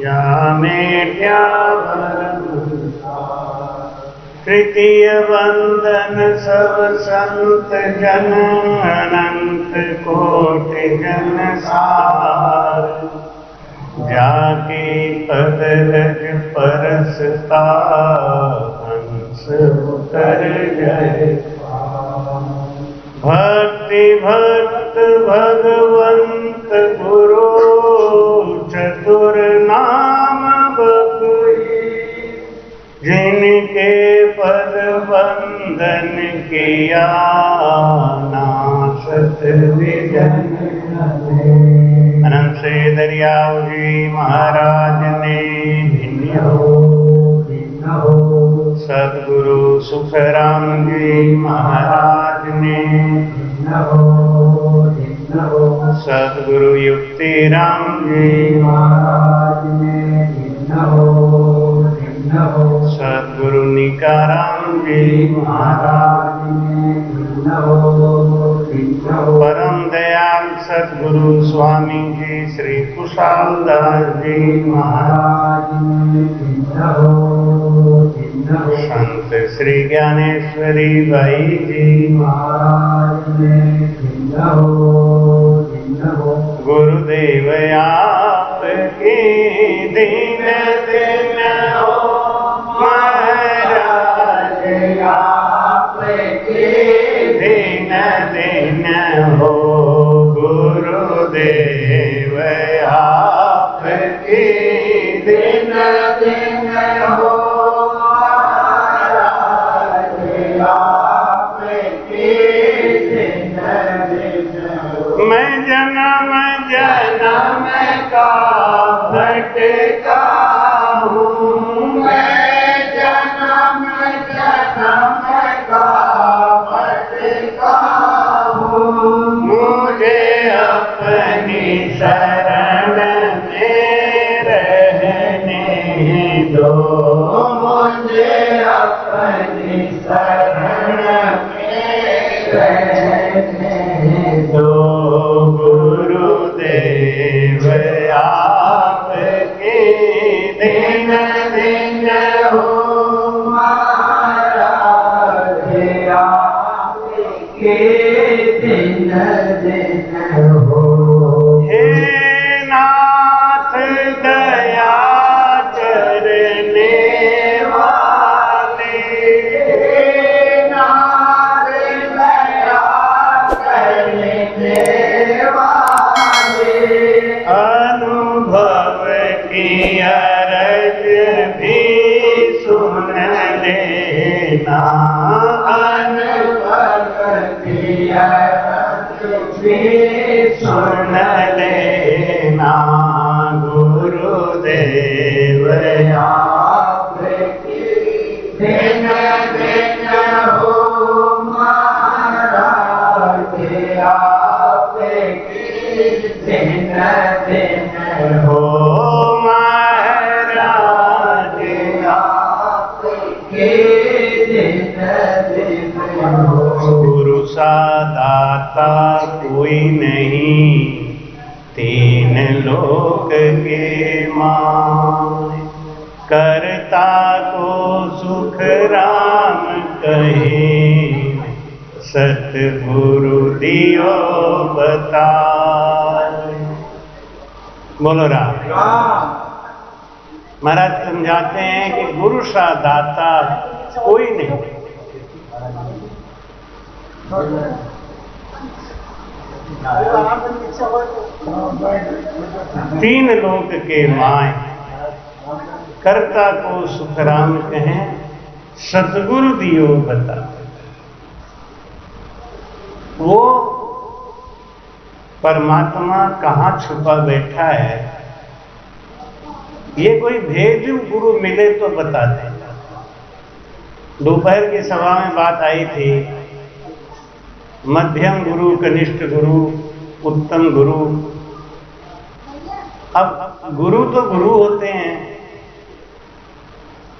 जामेट्या तृतीय वंदन सब संत जन अनंत कोटि जन सार जाके पद रज परसता हंस उतर जय भक्ति भक्त भगवंत गुरु चतुर नाम बकुई जिनके पद वंदन किया नासत विजन अनंत से दरियाव जी महाराज ने सदगुरु सुखराम जी महाराज ने सदगुरु युक्तिराम जी महाराज ने सदगुरु निकाराम जी महाराज ने परम दयाल सदगुरु स्वामी जी श्री कुशाल दास जी महाराज संत श्री ज्ञानेश्वरी भाई जी महाराज गुरुदेव आपके दिन दिन हो महाराज आपके दिन दिन हो गुरुदेव आपके दिन दिन हो मैं जन्म जन्म का भटका हूँ मैं जन्म जन्म का भटका हूँ मुझे अपनी शरण में रहने दो मुझे अपनी शरण में रहने दो गुरुदेव आपके दिन दिन हो महाराज आपके दिन दिन हो हे नाथ दया करने वाले नाथ दया करने अनुभव की अरज भी सुन लेना अनुभव की अरज भी सुन लेना गुरुदेव आपकी दिन दिन हो महाराज आपकी दिन दिन हो महाराज आपके दिन दिन हो गुरु सा दाता कोई नहीं तीन लोक के मान करता को सुख राम कहे सतगुरु दियो बता बोलो राम महाराज समझाते हैं कि गुरु सा दाता कोई नहीं तीन लोक के माय कर्ता को सुखराम कहें सतगुरु दियो बता वो परमात्मा कहाँ छुपा बैठा है ये कोई भेद गुरु मिले तो बता देगा। दोपहर की सभा में बात आई थी मध्यम गुरु कनिष्ठ गुरु उत्तम गुरु। अब गुरु तो गुरु होते हैं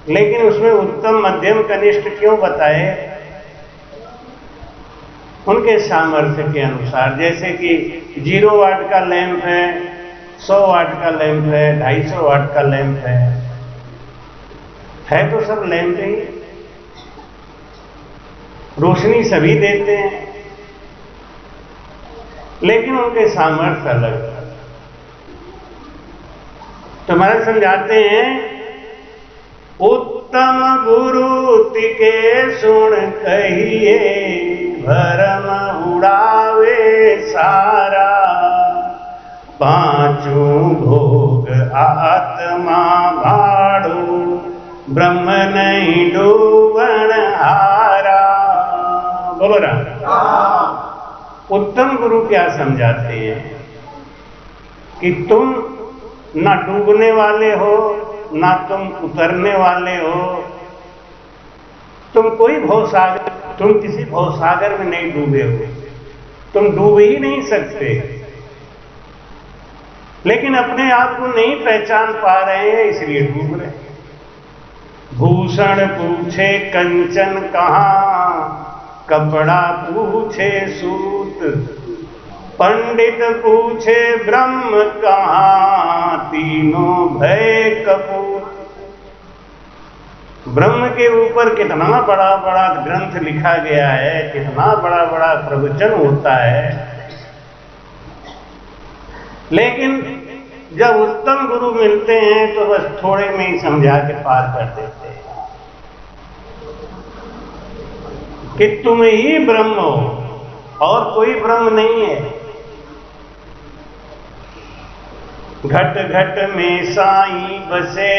लेकिन उसमें उत्तम मध्यम कनिष्ठ क्यों बताए? उनके सामर्थ्य के अनुसार। जैसे कि 0 वाट का लैंप है 100 वाट का लैंप है, 250 वाट का लैंप है तो सब लैंप ही, रोशनी सभी देते हैं, लेकिन उनके सामर्थ्य अलग है। तो महाराज समझाते हैं, उत्तम गुरु तिके सुन कहिए, भरम उड़ावे सारा, पांचों भोग आत्मा भाड़ो, ब्रह्म नहीं डूबन हारा। बोलो राम। उत्तम गुरु क्या समझाते हैं कि तुम ना डूबने वाले हो, ना तुम उतरने वाले हो, तुम कोई भवसागर, तुम किसी भवसागर में नहीं डूबे हो, तुम डूब ही नहीं सकते, लेकिन अपने आप को नहीं पहचान पा रहे हैं इसलिए डूब रहे हैं। भूषण पूछे कंचन कहाँ, कपड़ा पूछे सूत, पंडित पूछे ब्रह्म कहाँ, तीनों भय कपूत। ब्रह्म के ऊपर कितना बड़ा बड़ा ग्रंथ लिखा गया है, कितना बड़ा बड़ा प्रवचन होता है, लेकिन जब उत्तम गुरु मिलते हैं तो बस थोड़े में ही समझा के पार कर देते हैं कि तुम ही ब्रह्म हो और कोई ब्रह्म नहीं है। घट घट में साईं बसे,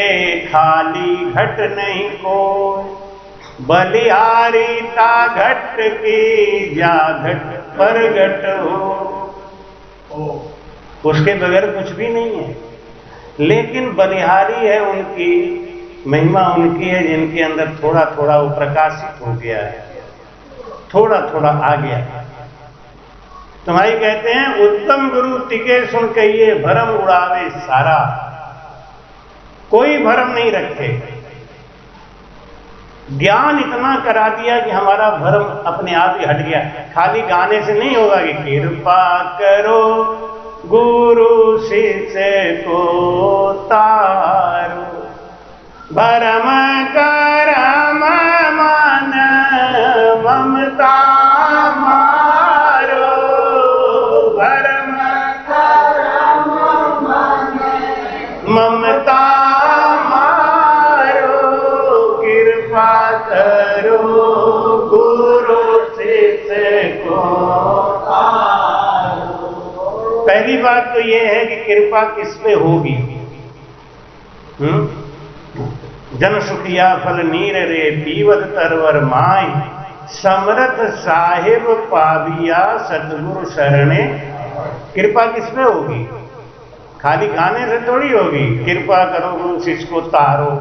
खाली घट नहीं को, बलिहारी ता घट की, जा घट पर घट हो। उसके बगैर कुछ भी नहीं है, लेकिन बलिहारी है उनकी, महिमा उनकी है जिनके अंदर थोड़ा थोड़ा वो प्रकाशित हो गया है, थोड़ा थोड़ा आ गया। तुम्हारी कहते हैं, उत्तम गुरु तिके सुन कहिए, भरम उड़ावे सारा। कोई भरम नहीं रखे, ज्ञान इतना करा दिया कि हमारा भरम अपने आप ही हट गया। खाली गाने से नहीं होगा कि कृपा करो गुरु शिष्य को तारो, भरम करम मन ममता मारो, भरम करम मन ममता मारो, कृपा करो गुरु शिष्य को तारो। पहली बात तो यह है कि कृपा किस पे होगी? जन सुखिया फल नीर रे, पीवत तरवर माई, समरथ साहिब पाविया सतगुरु शरणे। कृपा किस पे होगी? खाली गाने से थोड़ी होगी। कृपा करो गुरु शिष्य को तारो।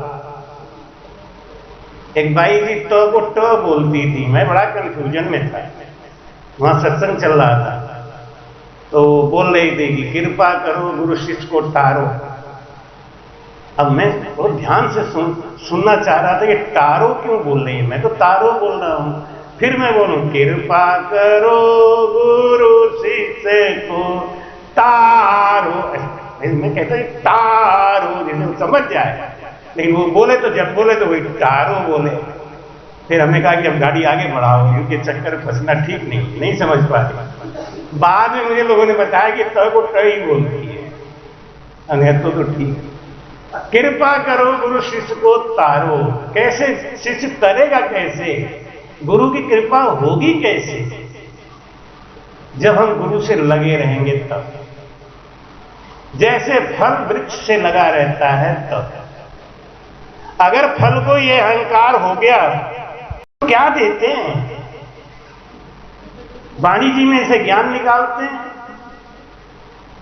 एक बाई जी तो को ट बोलती थी, मैं बड़ा कंफ्यूजन में था, वहां सत्संग चल रहा था, तो बोल रही थी कि कृपा करो गुरु शिष्य को तारो। अब मैं बहुत ध्यान से सुनना चाह रहा था कि तारो क्यों बोल रही है, मैं तो तारो बोल रहा हूं। फिर मैं बोलूं, कृपा करो गुरु शिष्य को तारो। मैं कहता हूं तारो, जैसे वो समझ जाए, लेकिन वो बोले तो जब बोले तो वही तारो बोले। फिर हमने कहा कि अब गाड़ी आगे बढ़ाओ, क्योंकि चक्कर फंसना ठीक नहीं समझ पाते। बाद में मुझे लोगों ने बताया कि त को ट ही बोलती है, अन्य तो ठीक। कृपा करो गुरु शिष्य को तारो। कैसे शिष्य तरेगा? कैसे गुरु की कृपा होगी? कैसे? जब हम गुरु से लगे रहेंगे तब। जैसे फल वृक्ष से लगा रहता है तब। अगर फल को ये अहंकार हो गया तो क्या देते हैं? वाणी जी में से ज्ञान निकालते हैं,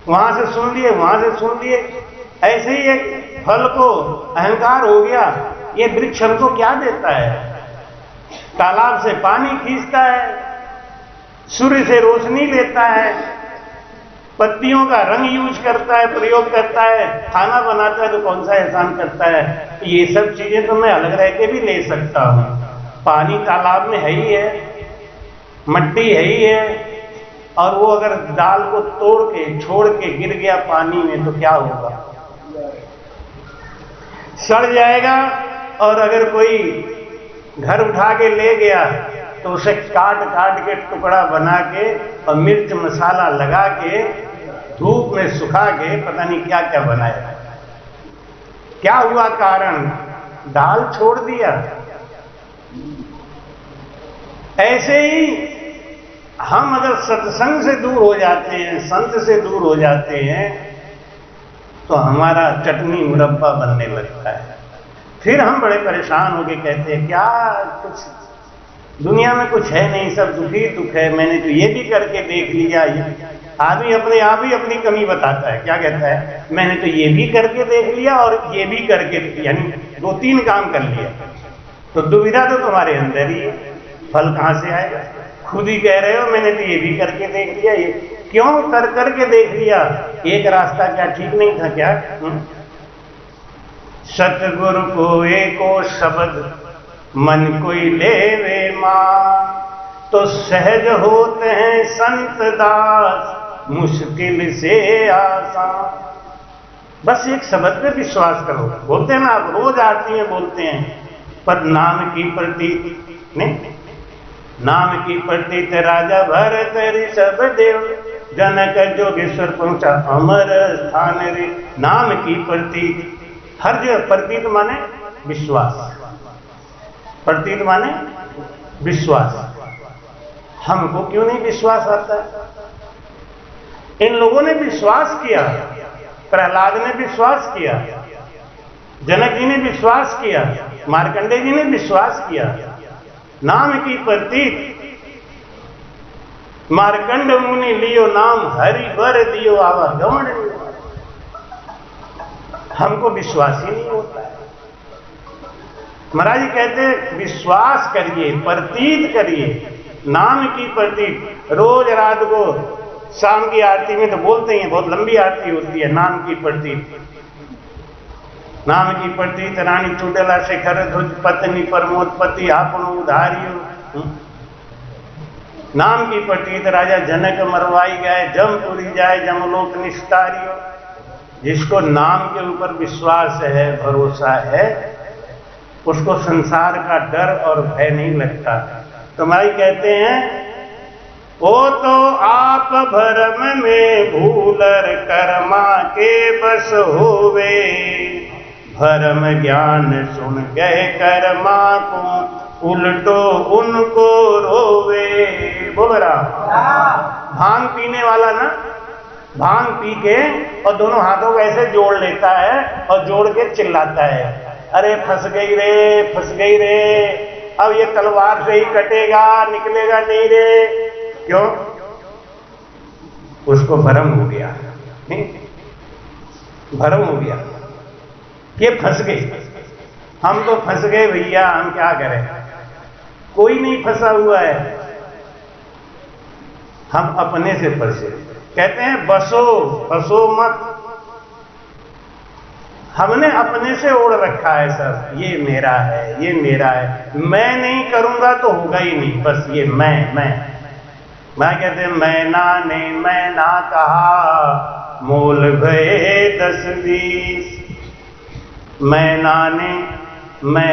वहां से सुन लिए, वहां से सुन लिए। ऐसे ही एक फल को अहंकार हो गया, ये वृक्ष हमको क्या देता है? तालाब से पानी खींचता है, सूर्य से रोशनी लेता है, पत्तियों का रंग यूज करता है, प्रयोग करता है, खाना बनाता है, तो कौन सा एहसान करता है? ये सब चीजें तो मैं अलग रह के भी ले सकता हूं। पानी तालाब में है ही है, मट्टी है ही है, और वो अगर दाल को तोड़ के छोड़ के गिर गया पानी में तो क्या होगा? सड़ जाएगा। और अगर कोई घर उठा के ले गया तो उसे काट काट के टुकड़ा बना के और मिर्च मसाला लगा के धूप में सुखा के पता नहीं क्या क्या बनाया। क्या हुआ कारण? दाल छोड़ दिया। ऐसे ही हम अगर सत्संग से दूर हो जाते हैं, संत से दूर हो जाते हैं, तो हमारा चटनी मुरब्बा बनने लगता है। फिर हम बड़े परेशान होके कहते हैं क्या कुछ दुनिया में कुछ है नहीं, सब दुखी दुख है, मैंने तो ये भी करके देख लिया। आदमी अपने आप ही अपनी कमी बताता है। क्या कहता है? मैंने तो ये भी करके देख लिया और ये भी करके, यानी 2-3 काम कर लिया। तो दुविधा तो तुम्हारे अंदर ही है, फल कहां से आएगा? खुद ही कह रहे हो मैंने तो ये भी करके देख लिया। ये क्यों करके देख लिया? एक रास्ता क्या ठीक नहीं था क्या? सतगुरु को एको शब्द मन कोई लेवे मान, तो सहज होते हैं संत दास मुश्किल से आसान। बस एक शब्द पे विश्वास करो। बोलते हैं ना, आप रोज आरती में बोलते हैं, पर नाम की प्रतीत नहीं, नाम की प्रतीत राजा भरत ऋषभ देव, जनक जोगेश्वर पहुंचा अमर स्थान रे। नाम की प्रतीत, हर जगह प्रतीत माने विश्वास, प्रतीत माने विश्वास। हमको क्यों नहीं विश्वास आता? इन लोगों ने विश्वास किया, प्रहलाद ने विश्वास किया, जनक जी ने विश्वास किया, मार्कंडेय जी ने विश्वास किया। नाम की प्रतीत मार्कंड मुनि लियो नाम, हरि वर दियो आवागमन। हमको विश्वास ही नहीं होता है। महाराज जी कहते हैं विश्वास करिए, प्रतीत करिए, नाम की प्रतीत। रोज रात को शाम की आरती में तो बोलते हैं, बहुत लंबी आरती होती है, नाम की प्रतीत। नाम की प्रतीत रानी चुड़ैला शेखर ध्वज पत्नी प्रमोद पति आपनो उधारियो। नाम की प्रतीत राजा जनक मरवाई गए, जमपुरी जाए जमलोक निस्तारियो। जिसको नाम के ऊपर विश्वास है, भरोसा है, उसको संसार का डर और भय नहीं लगता। तो भाई कहते हैं वो तो आप भरम में भूलर कर्मा के बस होवे, भरम ज्ञान सुन गए कर्मा को उल्टो उनको रोवे। बोल रहा भांग पीने वाला ना, भांग पी के और दोनों हाथों को ऐसे जोड़ लेता है और जोड़ के चिल्लाता है, अरे फंस गई रे, फंस गई रे, अब ये तलवार से ही कटेगा, निकलेगा नहीं रे। क्यों? उसको भ्रम हो गया, भ्रम हो गया, ये फंस गई। हम तो फंस गए भैया, हम क्या करें? कोई नहीं फंसा हुआ है, हम अपने से फंसे। कहते हैं बसो फंसो मत, हमने अपने से ओढ़ रखा है सब, ये मेरा है, ये मेरा है, मैं नहीं करूंगा तो होगा ही नहीं, बस ये मैं कहते हैं मैं ना कहा मोल भये 10-20। मैं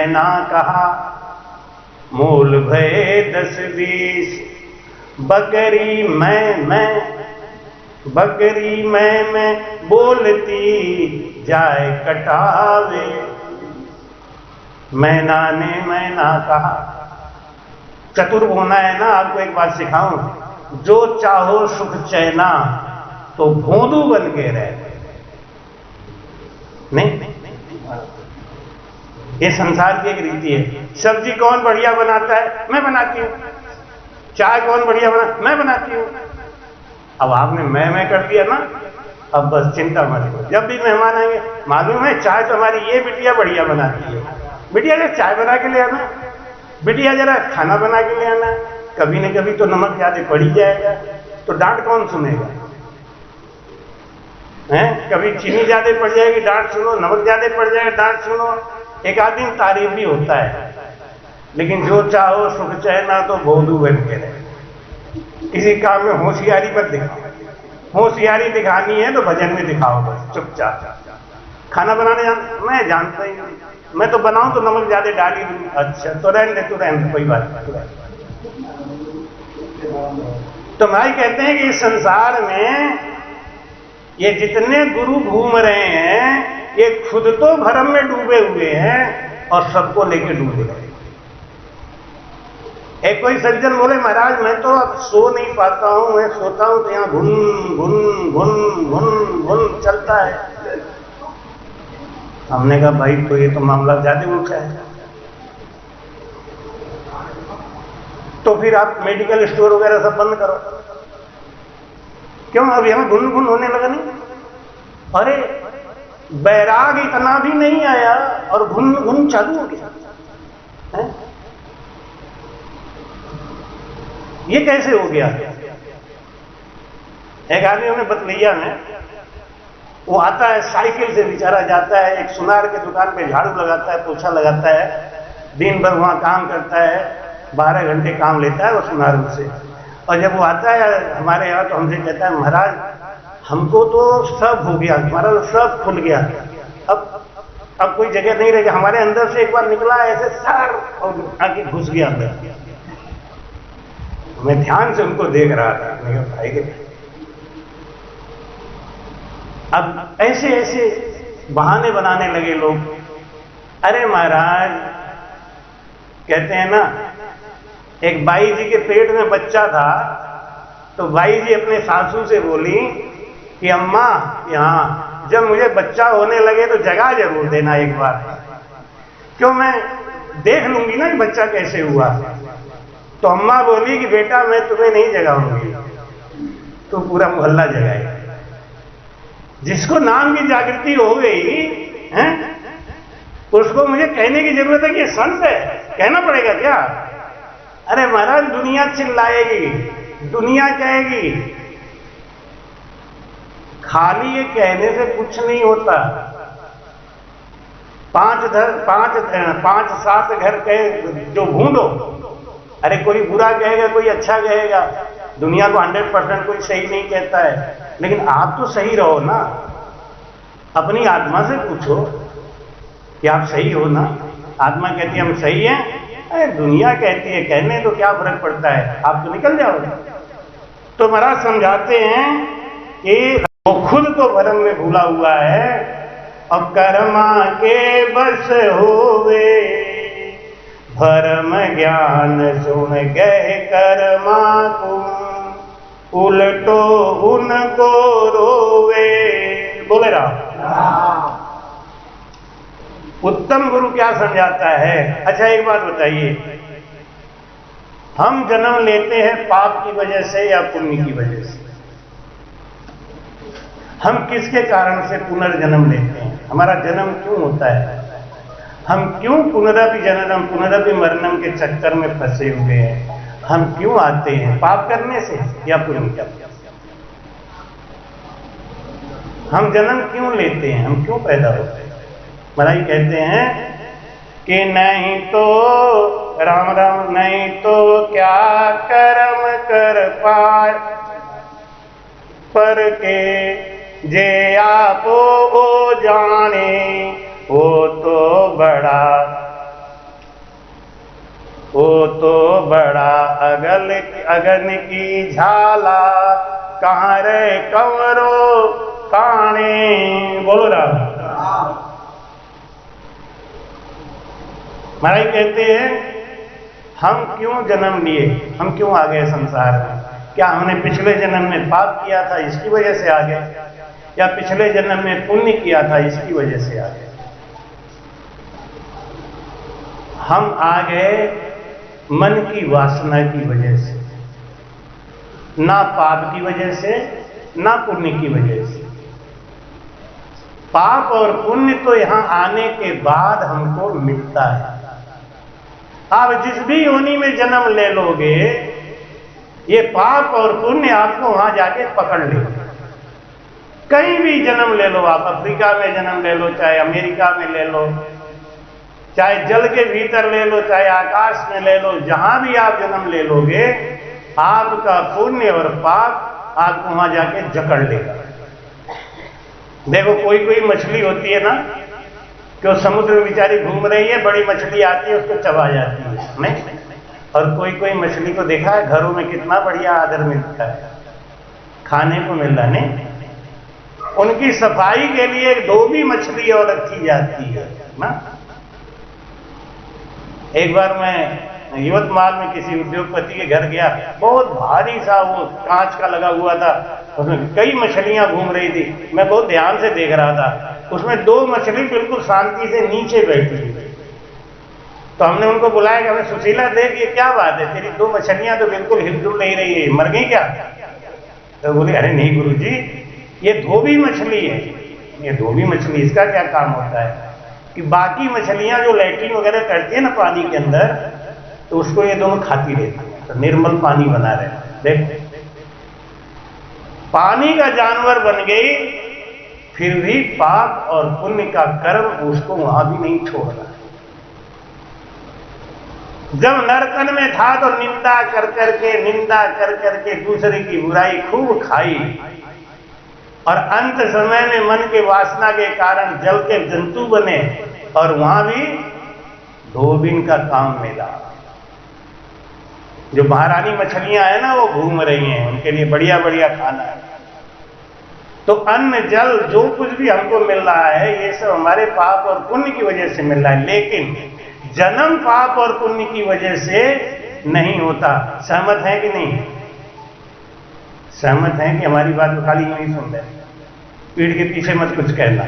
ना कहा मोल भये 10-20। बकरी मैं बोलती जाए कटावे। मैं ना कहा। चतुर होना है ना, आपको एक बात सिखाऊं, जो चाहो सुख चैना तो भोंदू बन के रहे। नहीं, ये संसार की एक रीति है। सब्जी कौन बढ़िया बनाता है? मैं बनाती हूं। चाय कौन बढ़िया मैं बनाती हूं। अब आपने मैं कर दिया ना, अब बस चिंता मत करो। जब भी मेहमान आएंगे, मालूम है चाय तो हमारी ये बिटिया बढ़िया बनाती है, बिटिया जरा चाय बना के ले आना, बिटिया जरा खाना बना के ले आना। कभी न कभी तो नमक ज्यादा पड़ ही जाएगा, तो डांट कौन सुनेगा? हैं? कभी चीनी ज्यादा पड़ जाएगी, डांट सुनो, नमक ज्यादा पड़ जाएगा, डांट सुनो। एक आदमी तारीफ भी होता है, लेकिन जो चाहो सुख चैना तो भोंदू बन के रहे। इसी काम में होशियारी मत दिखाओ। होशियारी दिखानी है तो भजन में दिखाओ बस चुपचाप। खाना बनाने मैं जानता ही नहीं, मैं तो बनाऊं तो नमक ज्यादा डाल ही दूं। अच्छा तो रहने दे, कोई बात नहीं। तो भाई कहते हैं कि इस संसार में ये जितने गुरु घूम रहे हैं ये खुद तो भरम में डूबे हुए हैं और सबको लेके डूबे हैं। एक कोई सज्जन बोले महाराज मैं तो अब सो नहीं पाता हूं, मैं सोता हूं तो यहाँ घुन घुन घुन घुन घुन चलता है। हमने कहा भाई तो ये तो मामला ज्यादा उठा है, तो फिर आप मेडिकल स्टोर वगैरह सब बंद करो। क्यों अब यहां घुन घुन होने लगा? नहीं, अरे बैराग इतना भी नहीं आया और घुन घुन चालू हो गया है? ये कैसे हो गया? एक आदमी हमें बतलैया में, वो आता है साइकिल से, बेचारा जाता है एक सुनार के दुकान पे, झाड़ू लगाता है, पोछा लगाता है, दिन भर वहां काम करता है, 12 घंटे काम लेता है वो सुनार से। और जब वो आता है हमारे यहाँ तो हमसे कहता है महाराज हमको तो सब हो गया, हमारा तो सब खुल गया, अब कोई जगह नहीं रह गया, हमारे अंदर से एक बार निकला ऐसे सर और आके घुस गया अंदर। मैं ध्यान से उनको देख रहा था, मैंने कहा भाई के अब ऐसे ऐसे बहाने बनाने लगे लोग। अरे महाराज कहते हैं ना, एक बाई जी के पेट में बच्चा था तो बाई जी अपने सासू से बोली कि अम्मा यहाँ जब मुझे बच्चा होने लगे तो जगह जरूर देना एक बार, क्यों मैं देख लूंगी ना कि बच्चा कैसे हुआ। तो अम्मा बोली कि बेटा मैं तुम्हें नहीं जगाऊंगी, तो पूरा मोहल्ला जगाएगा। जिसको नाम की जागृति हो गई है उसको मुझे कहने की जरूरत है कि ये संत है, कहना पड़ेगा क्या? अरे महाराज दुनिया चिल्लाएगी, दुनिया कहेगी, खाली ये कहने से कुछ नहीं होता। 5-7 घर कहे जो ढूंढो, अरे कोई बुरा कहेगा कोई अच्छा कहेगा, दुनिया को 100% कोई सही नहीं कहता है, लेकिन आप तो सही रहो ना। अपनी आत्मा से पूछो कि आप सही हो ना। आत्मा कहती है हम सही हैं, अरे दुनिया कहती है कहने तो क्या फर्क पड़ता है, आप तो निकल जाओ। तो महाराज समझाते हैं कि वो खुद तो भरम में भूला हुआ है और कर्मा के बस होवे, भरम ज्ञान सुन गए कर्मा को, उल्टो उनको रोवे। बोले राम। उत्तम गुरु क्या समझाता है? अच्छा एक बात बताइए, हम जन्म लेते हैं पाप की वजह से या पुण्य की वजह से? हम किसके कारण से पुनर्जन्म लेते हैं? हमारा जन्म क्यों होता है? हम क्यों पुनरपि जननम पुनरपि मरणम के चक्कर में फंसे हुए हैं? हम क्यों आते हैं? पाप करने से या पुण्य करने से? हम जन्म क्यों लेते हैं? हम क्यों पैदा होते हैं? महाराज कहते हैं कि नहीं तो राम राम, नहीं तो क्या कर्म कर पाए, पर के जे आपो ओ जाने, वो तो बड़ा अगन की झाला, कहाँ रे कंवरो काने। बोलो राम। महाराज कहते हैं हम क्यों जन्म लिए, हम क्यों आ गए संसार में? क्या हमने पिछले जन्म में पाप किया था इसकी वजह से आ गए, या पिछले जन्म में पुण्य किया था इसकी वजह से आ गए? हम आ गए मन की वासना की वजह से, ना पाप की वजह से ना पुण्य की वजह से। पाप और पुण्य तो यहां आने के बाद हमको मिलता है। आप जिस भी योनि में जन्म ले लोगे, ये पाप और पुण्य आपको वहां जाके पकड़ लेगा। कहीं भी जन्म ले लो, आप अफ्रीका में जन्म ले लो, चाहे अमेरिका में ले लो, चाहे जल के भीतर ले लो, चाहे आकाश में ले लो, जहां भी आप जन्म ले लोगे, आपका पुण्य और पाप आपको वहां जाके जकड़ लेगा। देखो कोई कोई मछली होती है ना कि वो समुद्र में बेचारी घूम रही है, बड़ी मछली आती है उसको चबा जाती है, नहीं? और कोई कोई मछली को देखा है घरों में कितना बढ़िया आदर मिलता है, खाने को मिल रहा, नहीं? उनकी सफाई के लिए एक धोबी मछली और रखी जाती है ना। एक बार मैं यवतमाल में किसी उद्योगपति के घर गया, बहुत भारी सा वो कांच का लगा हुआ था, उसमें कई मछलियां घूम रही थी। मैं बहुत ध्यान से देख रहा था, उसमें 2 मछली बिल्कुल शांति से नीचे बैठी थी। तो हमने उनको बुलाया कि हमें सुशीला देख, ये क्या बात है, तेरी 2 मछलियां तो बिल्कुल हिलजुल नहीं रही है, मर गई क्या? तो बोले अरे नहीं गुरुजी, ये धोबी मछली है। ये धोबी मछली, इसका क्या काम होता है कि बाकी मछलियां जो लैट्रिन वगैरह करती है ना पानी के अंदर, तो उसको ये दोनों खाती रहती है, तो निर्मल पानी बना रहे। देख, पानी का जानवर बन गई, फिर भी पाप और पुण्य का कर्म उसको वहां भी नहीं छोड़ रहा। जब नरकन में था तो निंदा कर करके दूसरे की बुराई खूब खाई, और अंत समय में मन के वासना के कारण जल के जंतु बने, और वहां भी धोबिन का काम मिला। जो महारानी मछलियां है ना वो घूम रही हैं, उनके लिए बढ़िया बढ़िया खाना है। तो अन्न जल जो कुछ भी हमको मिल रहा है ये सब हमारे पाप और पुण्य की वजह से मिल रहा है, लेकिन जन्म पाप और पुण्य की वजह से नहीं होता। सहमत है कि नहीं? सहमत है कि हमारी बात को खाली नहीं सुन रहे, पीठ के पीछे मत कुछ कहना।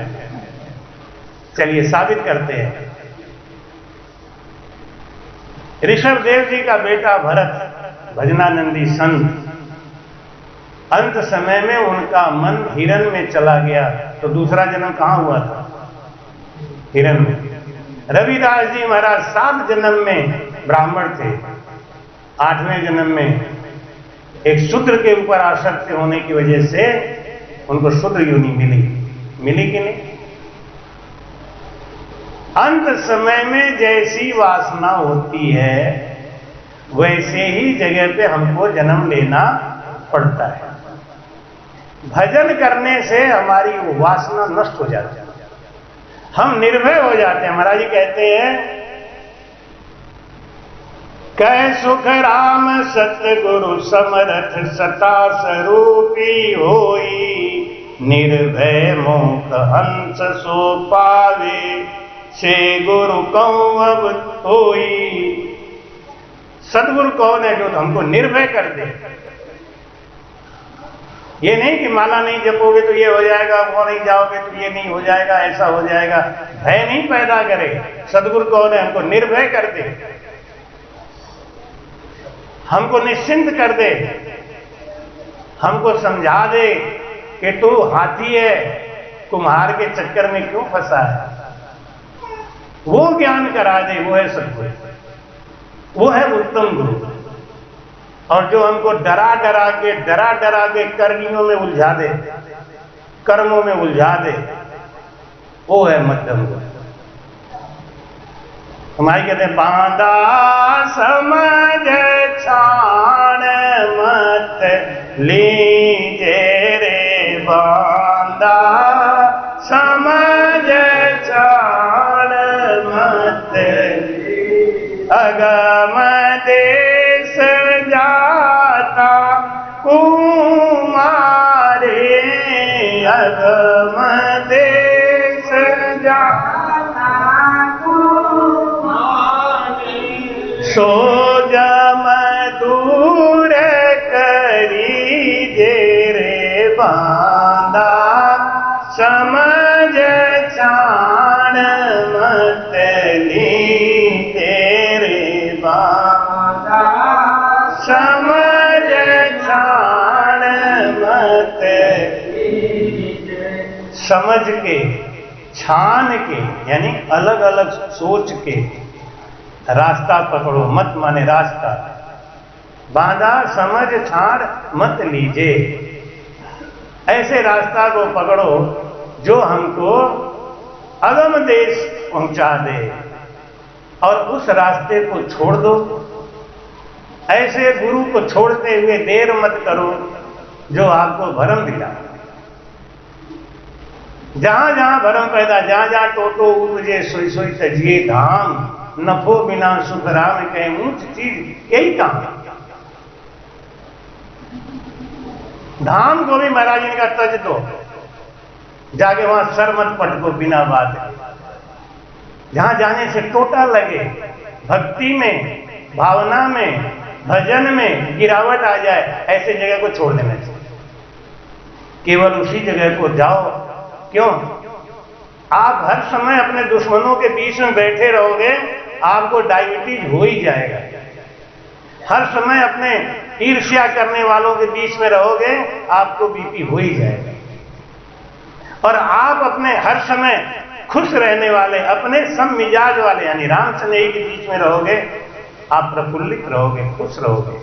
चलिए साबित करते हैं। ऋषभ देव जी का बेटा भरत, भजनानंदी संत, अंत समय में उनका मन हिरण में चला गया, तो दूसरा जन्म कहां हुआ था? हिरण में। रविदास जी महाराज 7 जन्म में ब्राह्मण थे, 8वें जन्म में एक शूद्र के ऊपर आसक्त होने की वजह से उनको शूद्र योनि मिली कि नहीं? अंत समय में जैसी वासना होती है वैसे ही जगह पे हमको जन्म लेना पड़ता है। भजन करने से हमारी वो वासना नष्ट हो जाती है, हम निर्भय हो जाते हैं। महाराज जी कहते हैं, कह सुख राम सतगुरु समरथ सता स्वरूपी होई, निर्भय मोख हंस सो पावे, से गुरु कौन अब होई। सदगुरु कौन है? जो हमको निर्भय कर दे। ये नहीं कि माला नहीं जपोगे तो ये हो जाएगा, वो नहीं जाओगे तो ये नहीं हो जाएगा, ऐसा हो जाएगा। भय नहीं पैदा करे। सदगुरु कौन है? हमको निर्भय कर दे, हमको निश्चिंत कर दे, हमको समझा दे कि तू हाथी है, कुम्हार के चक्कर में क्यों फंसा है। वो ज्ञान करा दे, वो है सदगुरु, वो है उत्तम गुरु। और जो हमको डरा डरा के कर्मियों में उलझा दे, कर्मों में उलझा दे, वो है मध्यम गुरु। हमारे कहते हैं, बांधा समझ छाण मत लीजे रे, बांधा समझ छाण मत, अगम देश जाता कुमारे, अगम देश जाता सो जम दूर करी जे रे, बांधा समझ छाण मत ली तेरे, बांधा समझ छाण मत। समझ के, छान के, यानी अलग अलग सोच के रास्ता पकड़ो। मत माने रास्ता, बांधा समझ छाड़ मत लीजे। ऐसे रास्ता को पकड़ो जो हमको अगम देश पहुंचा दे, और उस रास्ते को छोड़ दो ऐसे गुरु को छोड़ते हुए देर मत करो जो आपको भरम दिला। जहां जहां भरम पैदा, जहां जहां टोटो उपजे सोई सोई तजिए धाम, नफो बिना सुख राम कहे ऊंच चीज, यही काम है। धाम को भी महाराज जी ने कहा तज दो, जाके वहां सर मत पटको बिना बात। जहां जाने से टोटा लगे, भक्ति में, भावना में, भजन में गिरावट आ जाए, ऐसे जगह को छोड़ देना चाहिए। केवल उसी जगह को जाओ। क्यों? आप हर समय अपने दुश्मनों के बीच में बैठे रहोगे, आपको डायबिटीज हो ही जाएगा। हर समय अपने ईर्ष्या करने वालों के बीच में रहोगे, आपको बीपी हो ही जाएगा। और आप अपने हर समय खुश रहने वाले, अपने सम मिजाज वाले यानी राम स्नेही के बीच में रहोगे, आप प्रफुल्लित रहोगे, खुश रहोगे।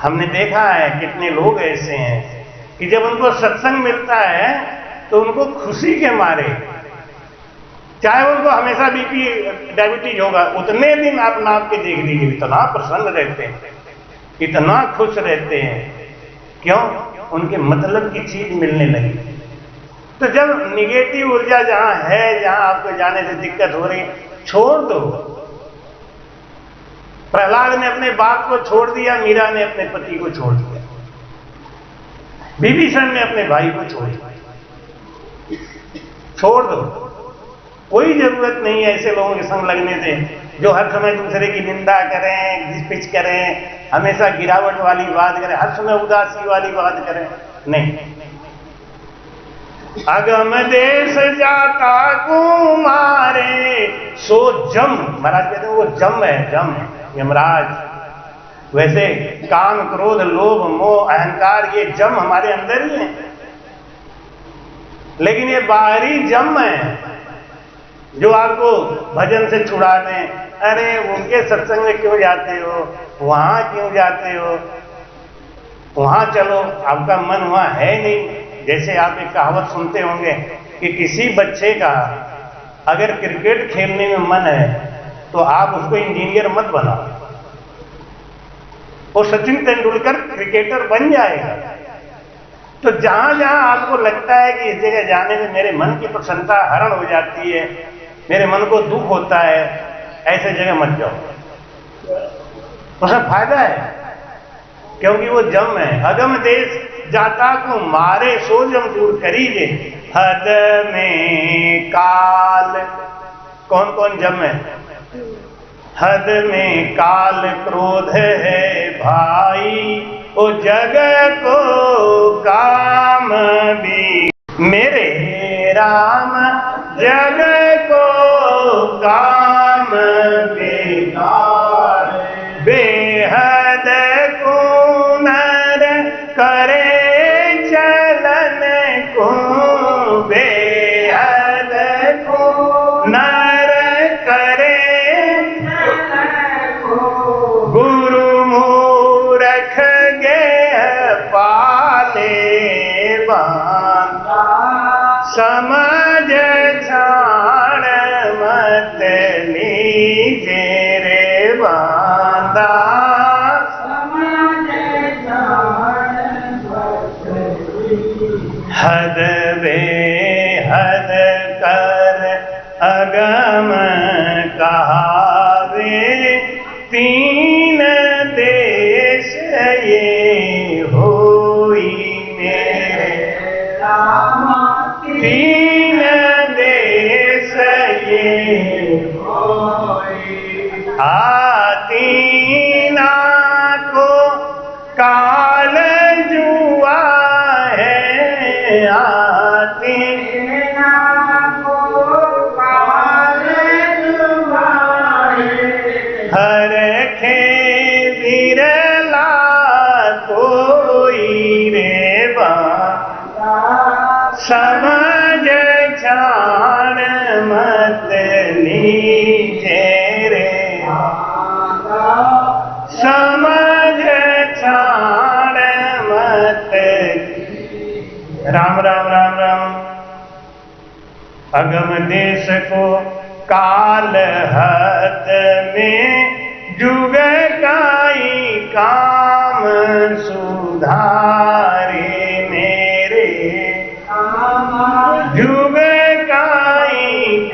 हमने देखा है कितने लोग ऐसे हैं कि जब उनको सत्संग मिलता है तो उनको खुशी के मारे, चाहे उनको हमेशा बीपी डायबिटीज होगा, उतने दिन आप नाप के देख लीजिए, इतना प्रसन्न रहते हैं, इतना खुश रहते हैं। क्यों? उनके मतलब की चीज मिलने लगी। तो जब निगेटिव ऊर्जा जहां है, जहां आपको जाने से दिक्कत हो रही है, छोड़ दो। प्रहलाद ने अपने बाप को छोड़ दिया, मीरा ने अपने पति को छोड़ दिया, विभीषण ने अपने भाई को छोड़ दिया। छोड़ दो, कोई जरूरत नहीं है ऐसे लोगों के संग लगने से जो हर समय दूसरे की निंदा करें, घिसपिच करें, हमेशा गिरावट वाली बात करें, हर समय उदासी वाली बात करें। नहीं। अगम देश जाता कुमारे सो जम, महाराज कहते हैं वो जम है, जम यमराज। वैसे काम, क्रोध, लोभ, मोह, अहंकार, ये जम हमारे अंदर ही है, लेकिन ये बाहरी जम है जो आपको भजन से छुड़ा दें। अरे उनके सत्संग में क्यों जाते हो, वहां क्यों जाते हो, वहां चलो, आपका मन वहां है नहीं। जैसे आप एक कहावत सुनते होंगे कि किसी बच्चे का अगर क्रिकेट खेलने में मन है तो आप उसको इंजीनियर मत बनाओ, वो सचिन तेंदुलकर क्रिकेटर बन जाएगा। तो जहां जहां आपको लगता है कि इस जगह जाने में मेरे मन की प्रसन्नता हरण हो जाती है, मेरे मन को दुख होता है, ऐसे जगह मत जाओ, उसमें फायदा है, क्योंकि वो जम है। अगम देश जाता को मारे सो जम दूर करीजे, हद में काल। कौन कौन जम है? हद में काल क्रोध है भाई, ओ जग को काम भी मेरे राम, जग को काम बेकार। बेहद को नर करे चलन को, बेहद को नर करे गुरु मूरख गे पाले बांधा, समझ छाण मत लीजे रे बांधा, हद बेहद कर अगम कहावे, तीन देश ये होई मेरे राम, तीन देश ये होई। तीना को काल जुआ है, तीना को काल जुआ है, हर खे विरला कोई रे बांधा, समझ छाण मत लीजे रे बांधा, समझ छाण मत। राम राम राम राम। अगम देश को काल हाथ में जुग का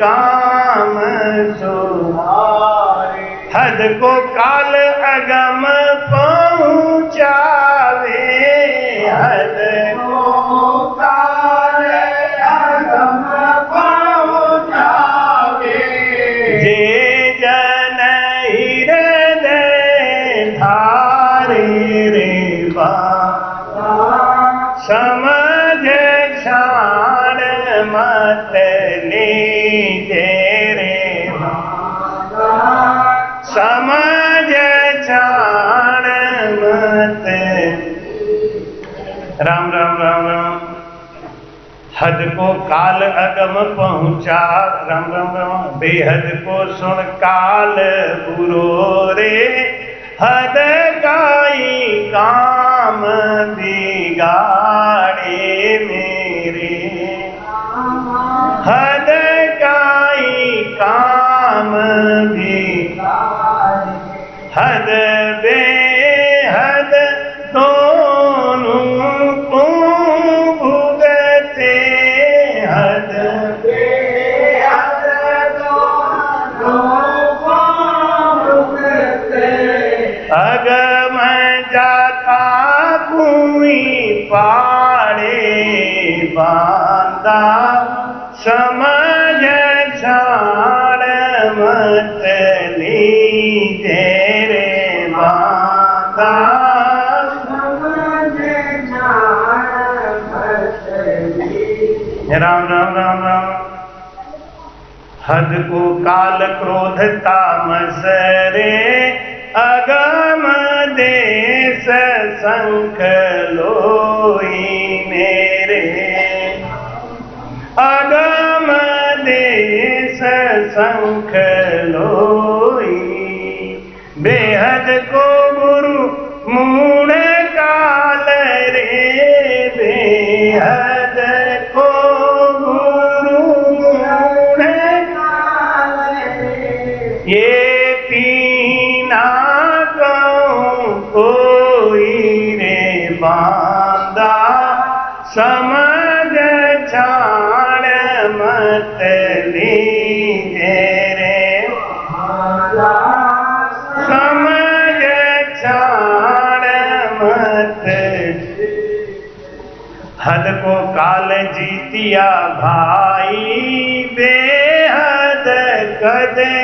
काम सुधारे। हद को काल अगम पहुँचावे, हद को काल अगम पहुँचावे। जे जन हृदय धारे रे बाबा, समझ क्षाण मत लीजे रे बाबा, समझ क्षाण मत। राम राम राम राम। हद को काल अगम पहुँचा, राम राम राम। बेहद को सुन काल बुरो रे, हद काई काम बिगाड़े मेरे, हद काई काम बिगाड़े। हद बेहद दोनों को भुगते, हद बेहद दोनों को भुगते। अगम जाता भूमि पाड़े बांधा, समझ छाड़ मत लीजे रे बांधा, समझ छाड़ मत लीजे। राम राम राम राम। हद को काल क्रोध तामस रे, अगम देश संख लोई मेरे, अगम देश संख लोई। बेहद को गुरु मूण काल रे, बेहद को गुरु मूण काल रे। ये पीना कोई रे बांधा, समझ छाड़ मत लीजे रे बांधा, समझ छाड़ मत। हद को काल जीतिया भाई, बेहद कदे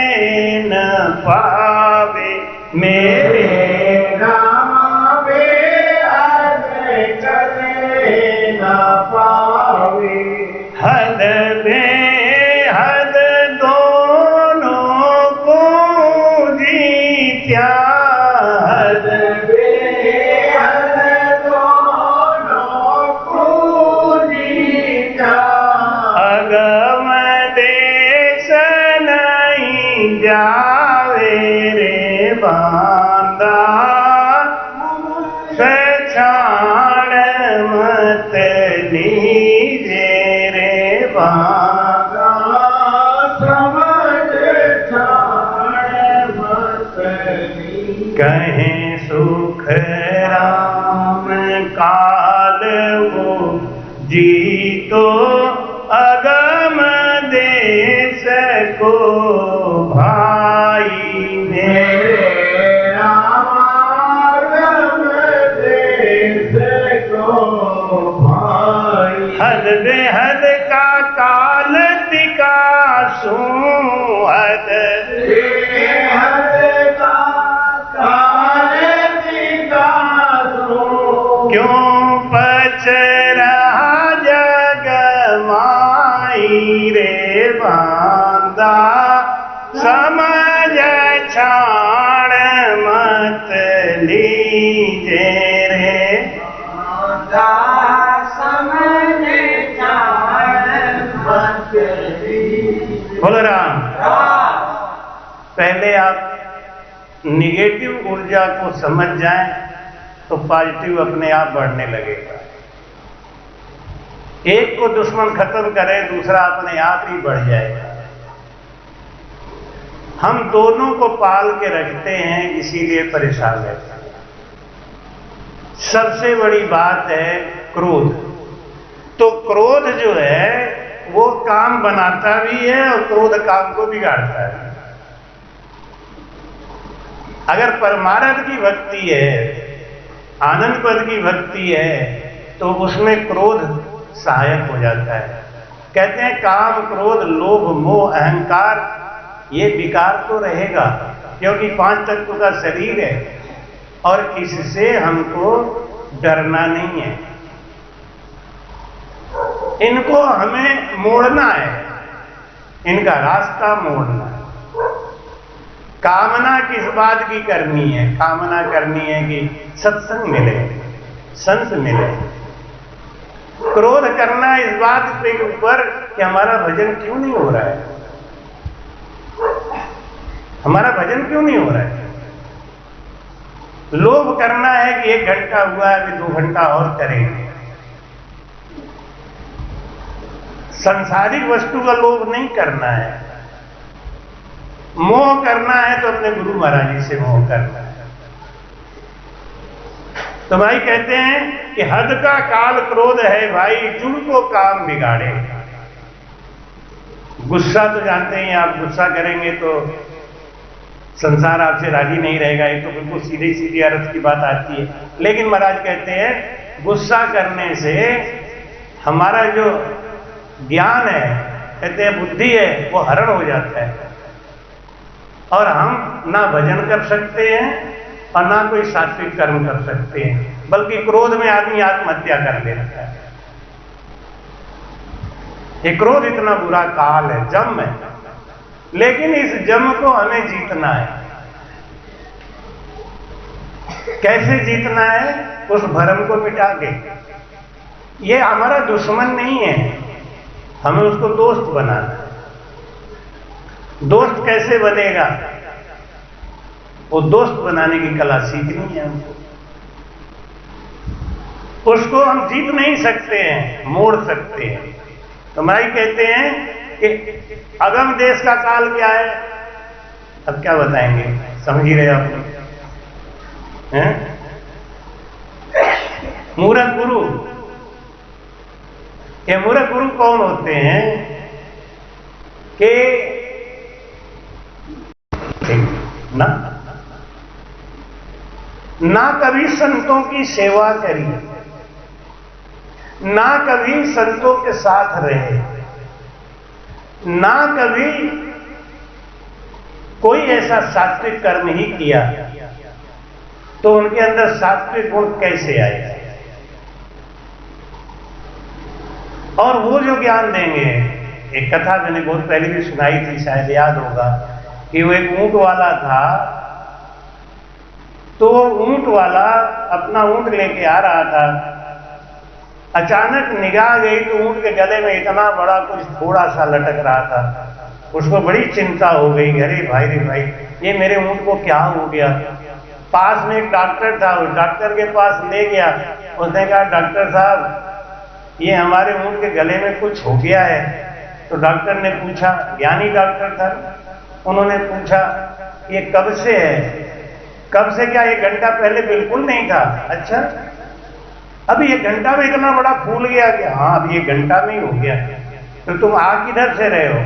न पावे मेरे रामा, बेहद कदे न पावे। हद बेहद दोनों को जीत्या, हद बेहद दोनों को जीत्या। अगम देश नहीं जावे रे बांधा, छाड़ मत लीजे रे बांधा, समझ छाड़ मत लीजे। कहें सुख राम काल वो जीतो, अगम देश को भाई मेरे राम, अगम देश को भाई। हद बेहद का काल तिकासू, हद बेहद का काल तिकासू। क्यों पछ रहा जग माई रे बांधा, समझ छाड़ मत लीजे रे बांधा, समझ छाड़ मत लीजे। बोलो राम। पहले आप निगेटिव ऊर्जा को समझ जाएं तो पॉजिटिव अपने आप बढ़ने लगेगा। एक को दुश्मन खत्म करे, दूसरा अपने आप ही बढ़ जाएगा। हम दोनों को पाल के रखते हैं, इसीलिए परेशान रहते हैं। सबसे बड़ी बात है क्रोध। तो क्रोध जो है वो काम बनाता भी है और क्रोध काम को बिगाड़ता है। अगर परमार्थ की भक्ति है, आनंद पद की भक्ति है, तो उसमें क्रोध सहायक हो जाता है। कहते हैं काम, क्रोध, लोभ, मोह, अहंकार, ये विकार तो रहेगा, क्योंकि 5 तत्व का शरीर है और इससे हमको डरना नहीं है। इनको हमें मोड़ना है, इनका रास्ता मोड़ना है। कामना किस बात की करनी है? कामना करनी है कि सत्संग मिले, संत मिले। क्रोध करना इस बात के ऊपर कि हमारा भजन क्यों नहीं हो रहा है, हमारा भजन क्यों नहीं हो रहा है। लोभ करना है कि 1 घंटा हुआ है, अभी 2 घंटा और करेंगे। संसारिक वस्तु का लोभ नहीं करना है। मोह करना है तो अपने गुरु महाराज जी से मोह करना है। तो भाई कहते हैं कि हद का काल क्रोध है भाई, जिनको काम बिगाड़े। गुस्सा तो जानते हैं आप, गुस्सा करेंगे तो संसार आपसे राजी नहीं रहेगा। ये तो बिल्कुल सीधी सीधी अर्थ की बात आती है। लेकिन महाराज कहते हैं गुस्सा करने से हमारा जो ज्ञान है, कहते हैं बुद्धि है, वो हरण हो जाता है और हम ना भजन कर सकते हैं और ना कोई सात्विक कर्म कर सकते हैं, बल्कि क्रोध में आदमी आत्महत्या कर लेता है। ये क्रोध इतना बुरा काल है, जम है, लेकिन इस जम को हमें जीतना है। कैसे जीतना है? उस भरम को मिटा के। ये हमारा दुश्मन नहीं है, हमें उसको दोस्त बनाना है। दोस्त कैसे बनेगा? वो दोस्त बनाने की कला सीखनी है हमको। उसको हम जीत नहीं सकते हैं, मोड़ सकते हैं। तो भाई कहते हैं कि अगम देश का काल क्या है? अब क्या बताएंगे, समझ ही रहे आप लोग हैं? मूर्ख गुरु। ये मूर्ख गुरु कौन होते हैं कि ना कभी संतों की सेवा करी, ना कभी संतों के साथ रहे, ना कभी कोई ऐसा सात्विक कर्म ही किया, तो उनके अंदर सात्विक गुण कैसे आए? और वो जो ज्ञान देंगे, एक कथा मैंने बहुत पहले भी सुनाई थी, शायद याद होगा, कि वो एक ऊंट वाला था। तो वो ऊंट वाला अपना ऊंट लेके आ रहा था, अचानक निगाह गई तो ऊंट के गले में इतना बड़ा कुछ थोड़ा सा लटक रहा था। उसको बड़ी चिंता हो गई, अरे भाई रे भाई, ये मेरे ऊंट को क्या हो गया। पास में एक डॉक्टर था, उस डॉक्टर के पास ले गया। उसने कहा डॉक्टर साहब, ये हमारे ऊंट के गले में कुछ हो गया है। तो डॉक्टर ने पूछा, ज्ञानी डॉक्टर था, उन्होंने पूछा ये कब से है? कब से क्या? 1 घंटा पहले बिल्कुल नहीं था। अच्छा, अभी 1 घंटा में इतना बड़ा फूल गया कि हाँ अभी 1 घंटा में ही हो गया। तो तुम आ किधर से रहे हो?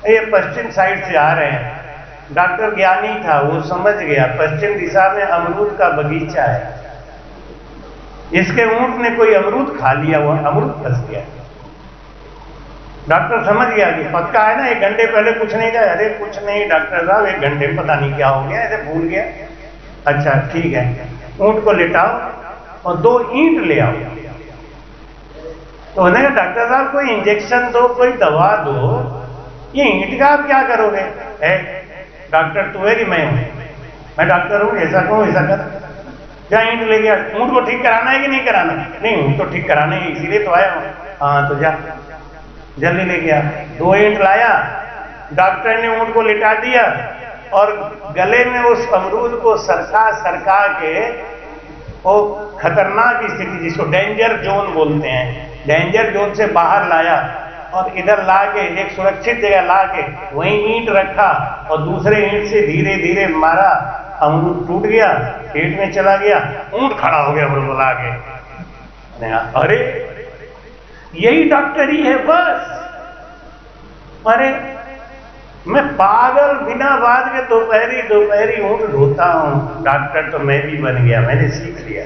ये पश्चिम साइड से आ रहे हैं। डॉक्टर ज्ञानी था, वो समझ गया पश्चिम दिशा में अमरूद का बगीचा है, इसके ऊंट ने कोई अमरूद खा लिया, वो अमरूद फंस गया। डॉक्टर समझ गया कि पक्का है ना, 1 घंटे पहले कुछ नहीं था। अरे कुछ नहीं डॉक्टर साहब, 1 घंटे में पता नहीं क्या हो गया, ऐसे भूल गया। अच्छा ठीक है, ऊंट को लिटाओ और 2 ईंट ले आओ। तो उन्होंने कहा डॉक्टर साहब कोई इंजेक्शन दो, कोई दवा दो, ये ईंट का आप क्या करोगे? है डॉक्टर तू है कि मैं हूं? मैं डॉक्टर हूं, ऐसा कहूं, ऐसा कर। क्या ईंट ले गया? ऊंट को ठीक कराना है कि नहीं कराना? नहीं, ऊंट तो ठीक कराना है, इसीलिए तो आया हूं। हाँ तो जा, जल्दी ले गया। 2 ईंट लाया, डॉक्टर ने ऊंट को लिटा दिया और गले में उस अमरूद को सरका सरका के वो खतरनाक स्थिति, जिसको डेंजर जोन बोलते हैं, डेंजर जोन से बाहर लाया और इधर लाके एक सुरक्षित जगह लाके वहीं ईंट रखा और दूसरे ईंट से धीरे धीरे मारा। अमरूद टूट गया, पेट में चला गया, ऊंट खड़ा हो गया बुलबुला के। अरे यही डॉक्टरी है बस। अरे मैं पागल बिना बात के दोपहरी ऊँट ढोता हूँ, डॉक्टर तो मैं भी बन गया, मैंने सीख लिया।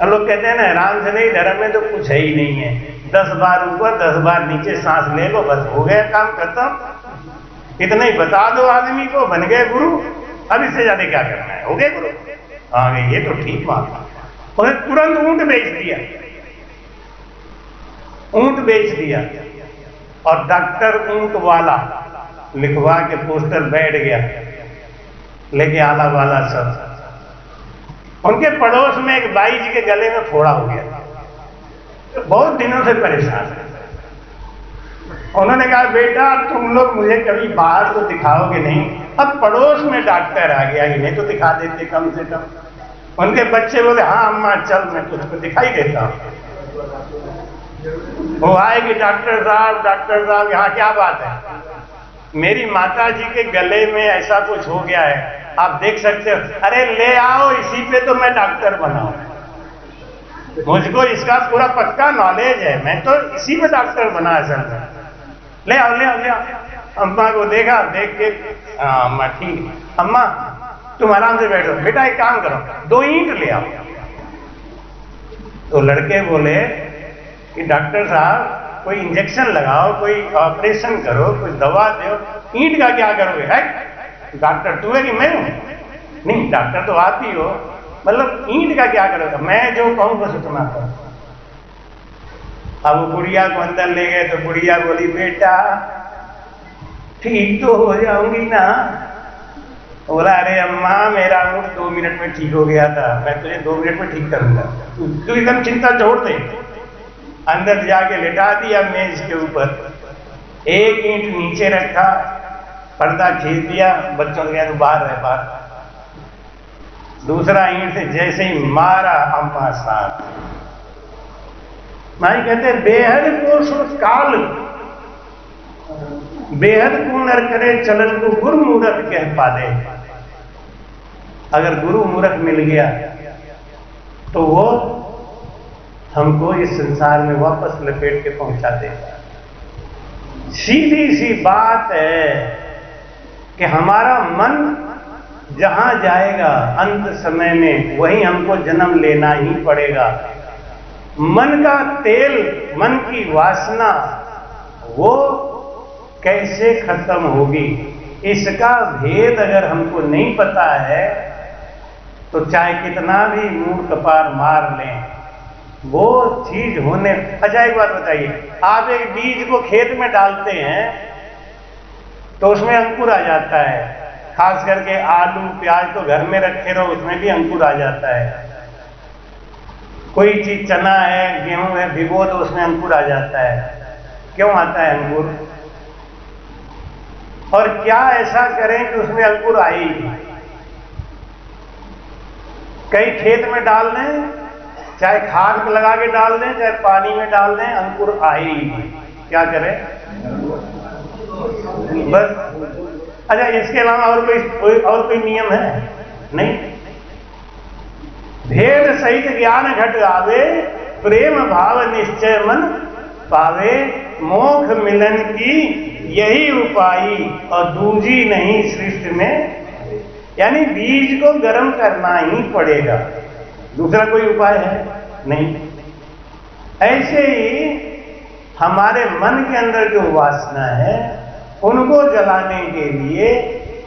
और लोग कहते हैं ना राम से नहीं, धर्म में तो कुछ है ही नहीं है, 10 बार ऊपर 10 बार नीचे सांस ले लो, बस हो गया काम खत्म। इतना ही बता दो आदमी को, बन गए गुरु। अब इससे ज्यादा क्या करना है, हो गए गुरु, आ गए, ये तो ठीक बात। और तुरंत ऊँट बेच दिया, ऊँट बेच दिया। और डॉक्टर ऊँट वाला लिखवा के पोस्टर बैठ गया, लेके आला वाला सब। उनके पड़ोस में एक बाई जी के गले में फोड़ा हो गया, तो बहुत दिनों से परेशान है। उन्होंने कहा बेटा तुम लोग मुझे कभी बाहर तो दिखाओगे नहीं, अब पड़ोस में डॉक्टर आ गया, इन्हें तो दिखा देते कम से कम। उनके बच्चे बोले हाँ अम्मा चल मैं तुझको दिखाई देता हूँ। वो आएगी, डॉक्टर साहब यहाँ क्या बात है? मेरी माता जी के गले में ऐसा कुछ हो गया है, आप देख सकते हो। अरे ले आओ, इसी पे तो मैं डॉक्टर बना हूं, मुझको इसका पूरा पक्का नॉलेज है, मैं तो इसी पे डॉक्टर बना असल में। ले आओ ले आओ ले आओ। अम्मा को देखा, देख के अम्मा ठीक, अम्मा तुम आराम से बैठो, बेटा एक काम करो 2 ईंट ले आओ। तो लड़के बोले कि डॉक्टर साहब कोई इंजेक्शन लगाओ, कोई ऑपरेशन करो, कोई दवा दो, ईंट का क्या करोगे? है डॉक्टर तू है कि मैं हूं? नहीं डॉक्टर तो आप ही हो, मतलब ईंट का क्या करोगे? मैं जो कहूं बस उतना करो। अब गुड़िया को अंदर ले गए तो गुड़िया बोली बेटा ठीक तो हो जाऊंगी ना? बोला अरे अम्मा मेरा ऊँट 2 मिनट में ठीक हो गया था, मैं तुझे 2 मिनट में ठीक करूंगा, तू एकदम चिंता छोड़ दे। अंदर जाके लिटा दिया मेज के ऊपर, एक ईंट नीचे रखा, पर्दा खींच दिया, बच्चों ने कहा बाहर है बाहर। दूसरा ईंट से जैसे ही मारा अम्मा साथ। माई कहते बेहद को सुख काल, बेहद को नर करे चलन को गुरु मूर्ख कह पादे। अगर गुरु मूर्ख मिल गया तो वो हमको इस संसार में वापस लपेट के पहुंचा देगा। सीधी सी बात है कि हमारा मन जहां जाएगा अंत समय में वहीं हमको जन्म लेना ही पड़ेगा। मन का तेल, मन की वासना वो कैसे खत्म होगी, इसका भेद अगर हमको नहीं पता है तो चाहे कितना भी मुंह कपार मार लें वो चीज होने। अच्छा एक बात बताइए, आप एक बीज को खेत में डालते हैं तो उसमें अंकुर आ जाता है, खास करके आलू प्याज तो घर में रखे रहो उसमें भी अंकुर आ जाता है। कोई चीज चना है गेहूं है भिगो तो उसमें अंकुर आ जाता है। क्यों आता है अंकुर? और क्या ऐसा करें कि उसमें अंकुर आए ही? कई खेत में डाल दें, चाहे खाद लगा के डाल दें, चाहे पानी में डाल दें, अंकुर आए ही। क्या करें बस। अच्छा इसके अलावा और कोई नियम है? नहीं। भेद सहित ज्ञान घट आवे, प्रेम भाव निश्चय मन पावे, मोक्ष मिलन की यही उपाय और दूजी नहीं सृष्टि में। यानी बीज को गर्म करना ही पड़ेगा, दूसरा कोई उपाय है नहीं। ऐसे ही हमारे मन के अंदर जो वासना है उनको जलाने के लिए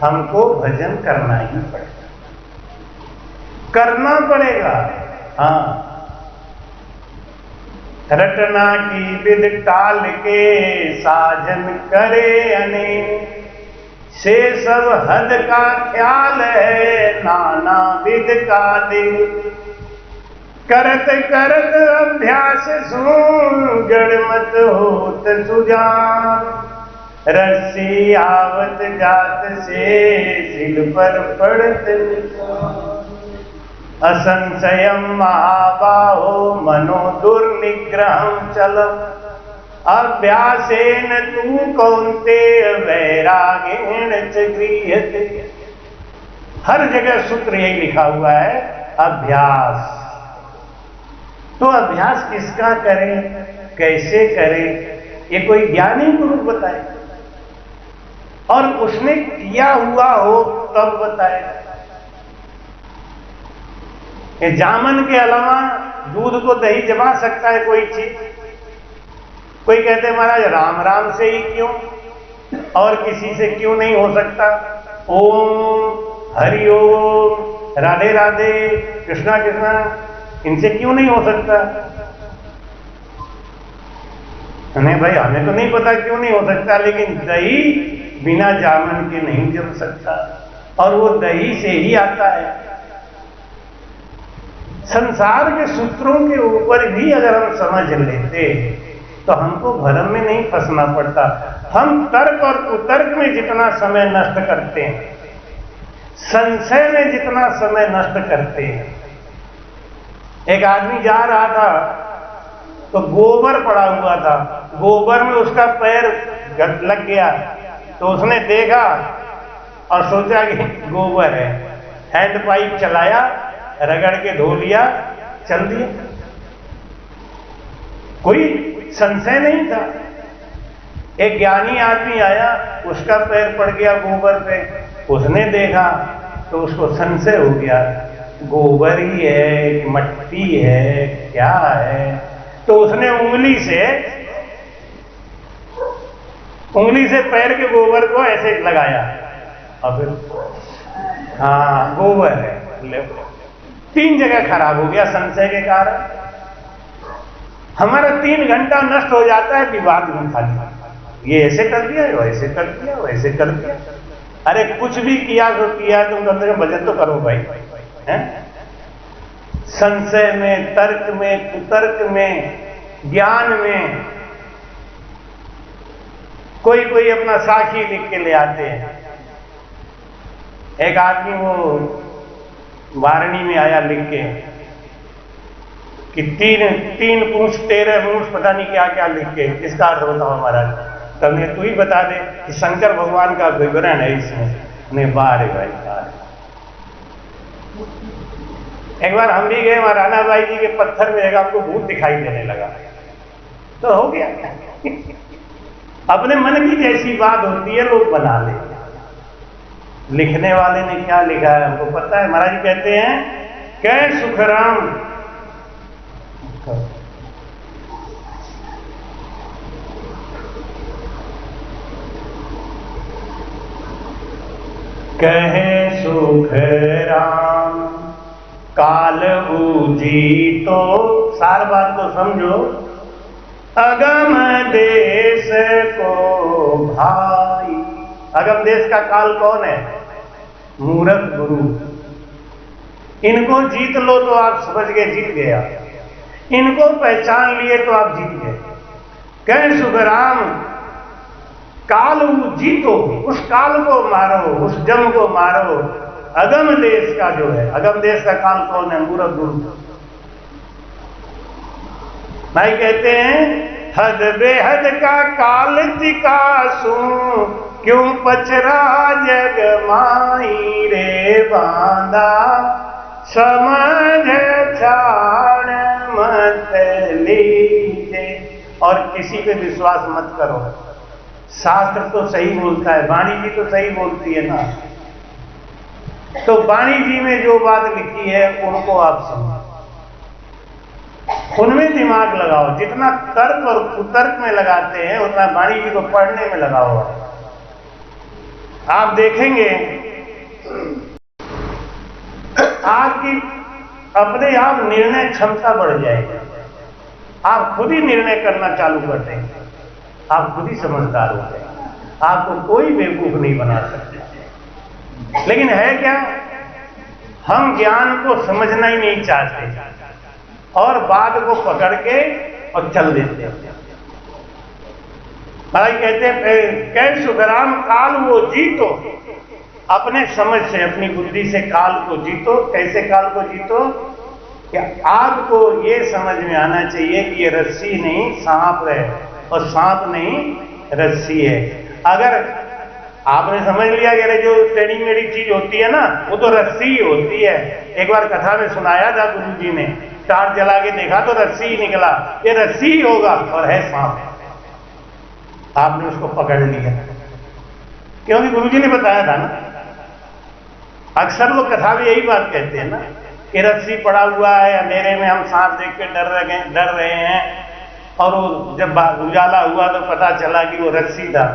हमको भजन करना ही पड़ेगा, करना पड़ेगा। हाँ, रटना की विध टाल के साजन करे अनेक, से सब हद का ख्याल है नाना विध का दिन। करत करत अभ्यास सुन गणमत होत सुजान, रस्सी आवत जात से सिल पर पड़त असंशयम महाबाहो मनो दुर्निग्रहम चलम, अभ्यासेन तू कौन्ते वैरागेण च गृह्यते। हर जगह सूत्र यही लिखा हुआ है अभ्यास। तो अभ्यास किसका करें, कैसे करें, ये कोई ज्ञानी गुरु बताए, और उसने किया हुआ हो तब बताए। कि जामन के अलावा दूध को दही जमा सकता है कोई चीज? कोई कहते हैं महाराज राम राम से ही क्यों, और किसी से क्यों नहीं हो सकता? ओम हरि ओम राधे राधे कृष्णा कृष्णा, इनसे क्यों नहीं हो सकता? नहीं भाई, हमें तो नहीं पता क्यों नहीं हो सकता, लेकिन दही बिना जामन के नहीं जम सकता, और वो दही से ही आता है। संसार के सूत्रों के ऊपर भी अगर हम समझ लेते तो हमको भ्रम में नहीं फंसना पड़ता। हम तर्क और कुतर्क में जितना समय नष्ट करते हैं, संशय में जितना समय नष्ट करते हैं। एक आदमी जा रहा था तो गोबर पड़ा हुआ था, गोबर में उसका पैर लग गया, तो उसने देखा और सोचा कि गोबर है, हैंड पाइप चलाया, रगड़ के धो लिया, चल दिया, कोई संशय नहीं था। एक ज्ञानी आदमी आया, उसका पैर पड़ गया गोबर पे, उसने देखा तो उसको संशय हो गया, गोबर ही है, मट्टी है, क्या है? तो उसने उंगली से पैर के गोबर को ऐसे लगाया, और फिर हाँ गोबर है, ले 3 जगह खराब हो गया संशय के कारण। हमारा 3 घंटा नष्ट हो जाता है विवाद में खाली, ये ऐसे कर दिया, वैसे कर दिया, वैसे कर दिया। अरे कुछ भी किया तो किया, तुम कम से कम भजन तो करो भाई, हैं? संशय में, तर्क में, कुतर्क में, ज्ञान में कोई अपना साखी लिख के ले आते हैं। एक आदमी वो वारणी में आया लिख के कि 3 पूंछ 13 मूछ, पता नहीं क्या क्या लिख के, इसका अर्थ बताओ महाराज। तब तू ही बता दे कि शंकर भगवान का विवरण है इसमें। नहीं, बारे भाई बारे। एक बार हम भी गए वहां राणा बाई जी के पत्थर में, एक आपको भूत दिखाई देने लगा, तो हो गया। अपने मन की जैसी बात होती है लोग बना लेते। लिखने वाले ने क्या लिखा है हमको पता है। महाराज कहते हैं कै सुखराम, कहे सुख राम काल बूझी, तो सार बात को समझो। अगम देश को भाई, अगम देश का काल कौन है? मूरख गुरु। इनको जीत लो तो आप समझ गए जीत गया, इनको पहचान लिए तो आप जीत गए। कह सुखराम काल जीतो, उस काल को मारो, उस जम को मारो। अगम देश का जो है, अगम देश का काल कौन है? मूरख गुरु। भाई कहते हैं हद बेहद का काल जिकासू, क्यों पचरा जग माई रे बांदा, समझ छाड़ मत लीजे। और किसी पे विश्वास मत करो, शास्त्र तो सही बोलता है, वाणी जी तो सही बोलती है ना, तो वाणी जी में जो बात लिखी है उनको आप समझो, उनमें दिमाग लगाओ। जितना तर्क और कुतर्क में लगाते हैं उतना वाणी जी को पढ़ने में लगाओ। आप देखेंगे आपकी अपने आप निर्णय क्षमता बढ़ जाएगी। आप खुद ही निर्णय करना चालू कर देंगे, आप खुद ही समझदार हो जाएंगे, आपको कोई बेवकूफ नहीं बना सकता। लेकिन है क्या, हम ज्ञान को समझना ही नहीं चाहते और बात को पकड़ के और चल देते हैं। भाई कहते हैं कै सुखराम काल वो जीतो, अपने समझ से, अपनी बुद्धि से काल को जीतो। कैसे काल को जीतो? कि आपको ये समझ में आना चाहिए कि ये रस्सी नहीं सांप है, और सांप नहीं रस्सी है। अगर आपने समझ लिया कि जो टेढ़ी मेढ़ी चीज होती है ना, वो तो रस्सी ही होती है। एक बार कथा में सुनाया था, गुरु जी ने टार्च जला के देखा तो रस्सी ही निकला, ये रस्सी ही होगा और है सांप। आपने उसको पकड़ लिया, क्योंकि गुरुजी ने बताया था ना। अक्सर लोग कथा में यही बात कहते हैं ना कि रस्सी पड़ा हुआ है, अंधेरे में हम सांप देख के डर रहे हैं, और वो जब उजाला हुआ तो पता चला कि वो रस्सी था।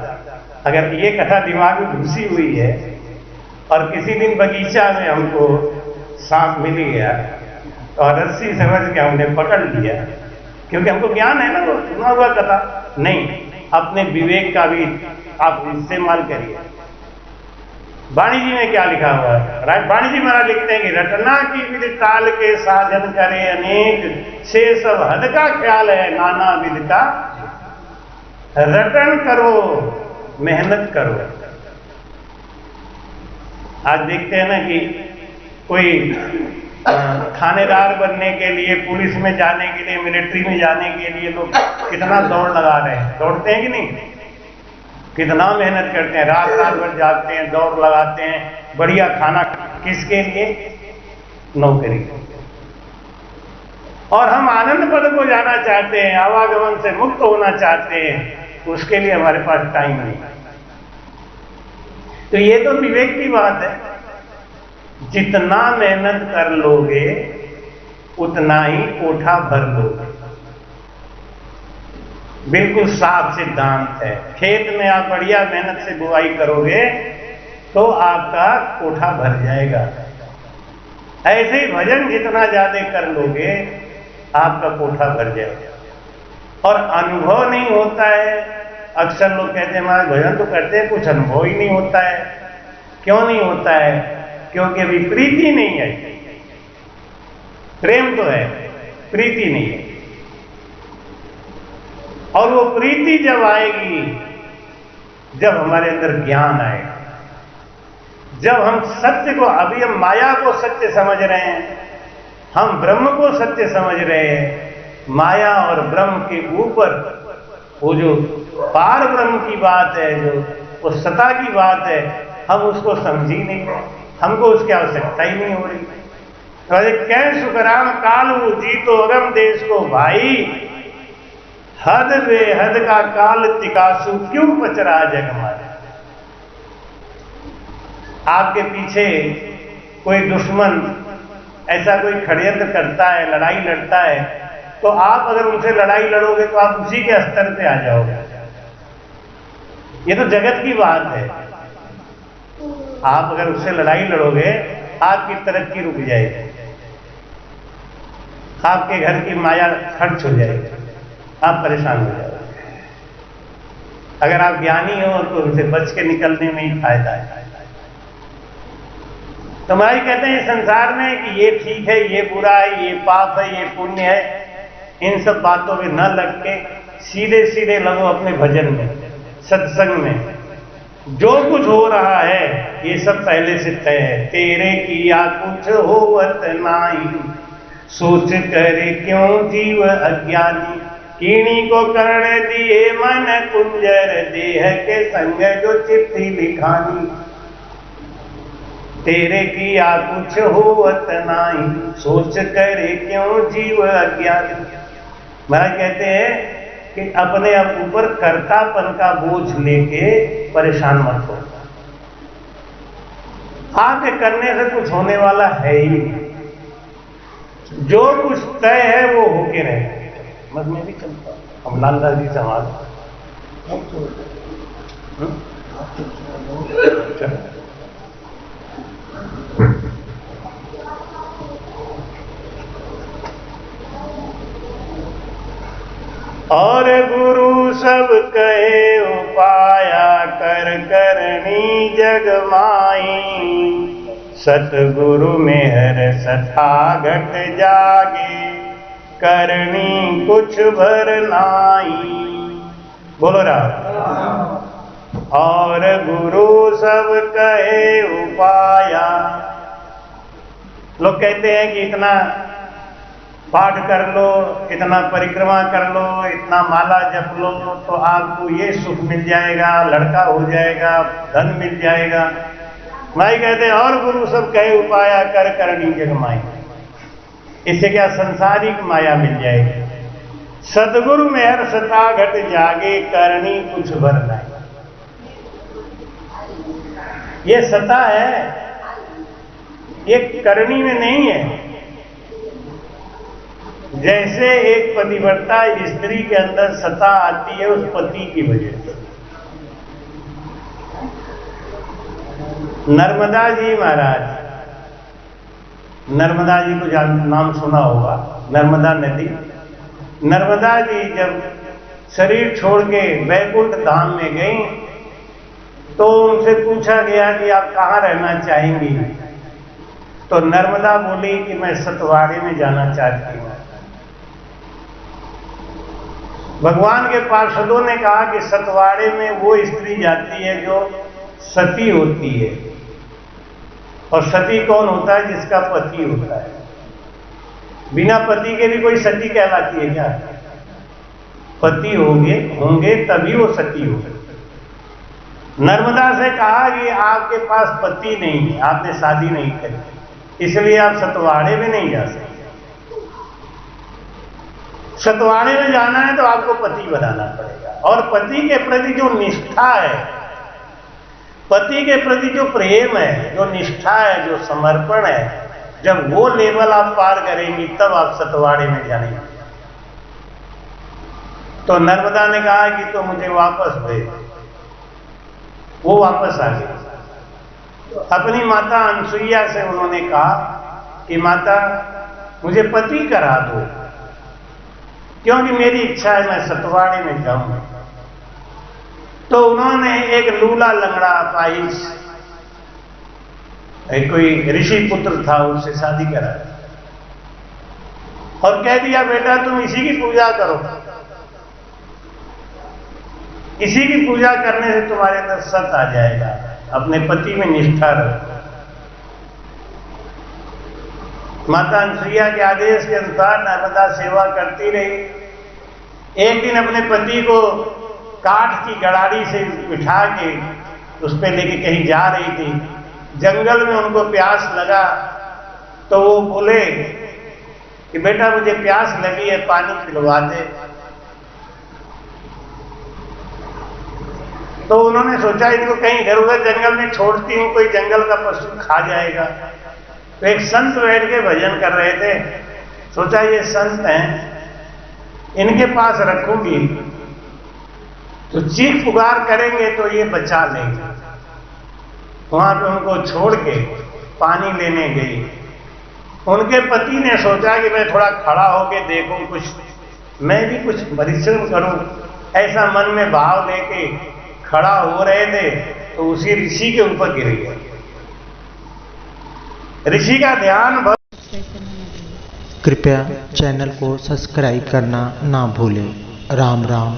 अगर ये कथा दिमाग में घुसी हुई है और किसी दिन बगीचा में हमको सांप मिल गया और रस्सी समझ के हमने पकड़ लिया, क्योंकि हमको ज्ञान है ना, वो सुना हुआ कथा नहीं, अपने विवेक का भी आप इस्तेमाल करिए। वाणी जी में क्या लिखा हुआ है? वाणी जी महाराज लिखते हैं कि रटना की विध टाल के साधन करे अनेक, से सब हद का ख्याल है नाना विध का। रटन करो, मेहनत करो। आज देखते हैं ना कि कोई थानेदार बनने के लिए, पुलिस में जाने के लिए, मिलिट्री में जाने के लिए लोग कितना दौड़ लगा रहे हैं, दौड़ते हैं कि नहीं? कितना मेहनत करते हैं, रात रात भर जागते हैं, दौड़ लगाते हैं, बढ़िया खाना, किसके लिए? नौकरी। और हम आनंद पद को जाना चाहते हैं, आवागमन से मुक्त होना चाहते हैं, उसके लिए हमारे पास टाइम नहीं। तो ये तो विवेक की बात है। जितना मेहनत कर लोगे उतना ही कोठा भर लोगे। बिल्कुल साफ सिद्धांत है। खेत में आप बढ़िया मेहनत से बुआई करोगे तो आपका कोठा भर जाएगा। ऐसे ही भजन जितना ज्यादा कर लोगे आपका कोठा भर जाएगा। और अनुभव नहीं होता है। अक्सर लोग कहते हैं हमारे भजन तो करते हैं, कुछ अनुभव ही नहीं होता है। क्यों नहीं होता है? क्योंकि अभी प्रीति नहीं है। प्रेम तो है, प्रीति नहीं है। और वो प्रीति जब आएगी, जब हमारे अंदर ज्ञान आएगा, जब हम सत्य को, अभी हम माया को सत्य समझ रहे हैं, हम ब्रह्म को सत्य समझ रहे हैं। माया और ब्रह्म के ऊपर वो जो पार ब्रह्म की बात है, जो वो सता की बात है, हम उसको समझ ही नहीं रहे। हमको उसकी आवश्यकता ही नहीं हो रही। तो कै सुखराम काल वो जीतो अगम देश को भाई, हद बेहद का काल तिकासु क्यों पचरा जग मारे। आपके पीछे कोई दुश्मन ऐसा कोई षड्यंत्र करता है, लड़ाई लड़ता है, तो आप अगर उनसे लड़ाई लड़ोगे तो आप उसी के स्तर पे आ जाओगे। ये तो जगत की बात है। आप अगर उससे लड़ाई लड़ोगे आपकी तरक्की रुक जाएगी, आपके घर की माया खर्च हो जाएगी, आप परेशान हो जाओगे। अगर आप ज्ञानी हो तो उनसे बच के निकलने में ही फायदा है। तो महाराज कहते हैं संसार में कि ये ठीक है, ये बुरा है, ये पाप है, ये पुण्य है, इन सब बातों में न लग के सीधे सीधे लगो अपने भजन में, सत्संग में। जो कुछ हो रहा है ये सब पहले से तय है। तेरे किया कुछ होवत नाही, सोच करे क्यों जीव अज्ञानी। कीणी को कर्ण दिए मन कुंजर, देह के संग जो चिट्ठी लिखानी। तेरे किया कुछ होवत नाही, सोच करे क्यों जीव अज्ञानी। महाराज कहते हैं कि अपने ऊपर कर्तापन का बोझ लेके परेशान मत हो। आपके करने से कुछ होने वाला है ही नहीं। जो कुछ तय है वो होके रहे। बस मैं भी चलता हूं, हम लालदास जी समाज। और गुरु सब कहे उपाया कर करनी जग माई। सतगुरु मेहर सथा घट जागे, करनी कुछ भर नाई। बोलो राम। और गुरु सब कहे उपाया। लोग कहते हैं कि इतना पाठ कर लो, इतना परिक्रमा कर लो, इतना माला जप लो तो आपको ये सुख मिल जाएगा, लड़का हो जाएगा, धन मिल जाएगा। भाई कहते हैं और गुरु सब कहे उपाया कर करनी जग माई। इससे क्या? संसारिक माया मिल जाएगी, सतगुरु में हर सता घट जागे, करनी कुछ भर नहीं। ये सता है, ये करनी में नहीं है। जैसे एक पतिव्रता स्त्री के अंदर सता आती है उस पति की वजह से। नर्मदा जी महाराज, नर्मदा जी को नाम सुना होगा, नर्मदा नदी। नर्मदा जी जब शरीर छोड़ के वैकुंठ धाम में गई तो उनसे पूछा गया कि आप कहाँ रहना चाहेंगी, तो नर्मदा बोली कि मैं सतवाड़े में जाना चाहती हूँ। भगवान के पार्षदों ने कहा कि सतवाड़े में वो स्त्री जाती है जो सती होती है, और सती कौन होता है? जिसका पति होता है। बिना पति के भी कोई सती कहलाती है क्या? पति होंगे तभी वो सती होगी। नर्मदा से कहा कि आपके पास पति नहीं है, आपने शादी नहीं करी, इसलिए आप सतवाड़े में नहीं जा सकते। सतवाड़े में जाना है तो आपको पति बनाना पड़ेगा, और पति के प्रति जो निष्ठा है, पति के प्रति जो प्रेम है, जो निष्ठा है, जो समर्पण है, जब वो लेवल आप पार करेंगी तब आप सतवाड़े में जाएंगे। तो नर्मदा ने कहा कि तो मुझे वापस भेज। वो वापस आ गई। अपनी माता अनसुईया से उन्होंने कहा कि माता मुझे पति करा दो, क्योंकि मेरी इच्छा है मैं सतवाड़े में जाऊं। तो उन्होंने एक लूला लंगड़ा पाइस, कोई ऋषि पुत्र था, उससे शादी करा और कह दिया बेटा तुम इसी की पूजा करो, इसी की पूजा करने से तुम्हारे अंदर सत आ जाएगा, अपने पति में निष्ठा रखो। माता अनसुईया के आदेश के अनुसार नर्मदा सेवा करती रही। एक दिन अपने पति को काठ की गड़ाड़ी से बिठा के उस पर लेके कहीं जा रही थी। जंगल में उनको प्यास लगा तो वो बोले कि बेटा मुझे प्यास लगी है, पानी पिलवा दे। तो उन्होंने सोचा इनको कहीं इधर उधर जंगल में छोड़ती हूं, कोई जंगल का पशु खा जाएगा। तो एक संत बैठ के भजन कर रहे थे, सोचा ये संत हैं, इनके पास रखूंगी तो चीख पुकार करेंगे तो ये बचा लेंगे। वहां पे उनको छोड़ के पानी लेने गई। उनके पति ने सोचा कि मैं थोड़ा खड़ा होके देखूं, कुछ मैं भी कुछ परिश्रम करूं, ऐसा मन में भाव लेके खड़ा हो रहे थे तो उसी ऋषि के ऊपर गिर गया। ऋषि का ध्यान कृपया चैनल को सब्सक्राइब करना ना भूलें। राम राम।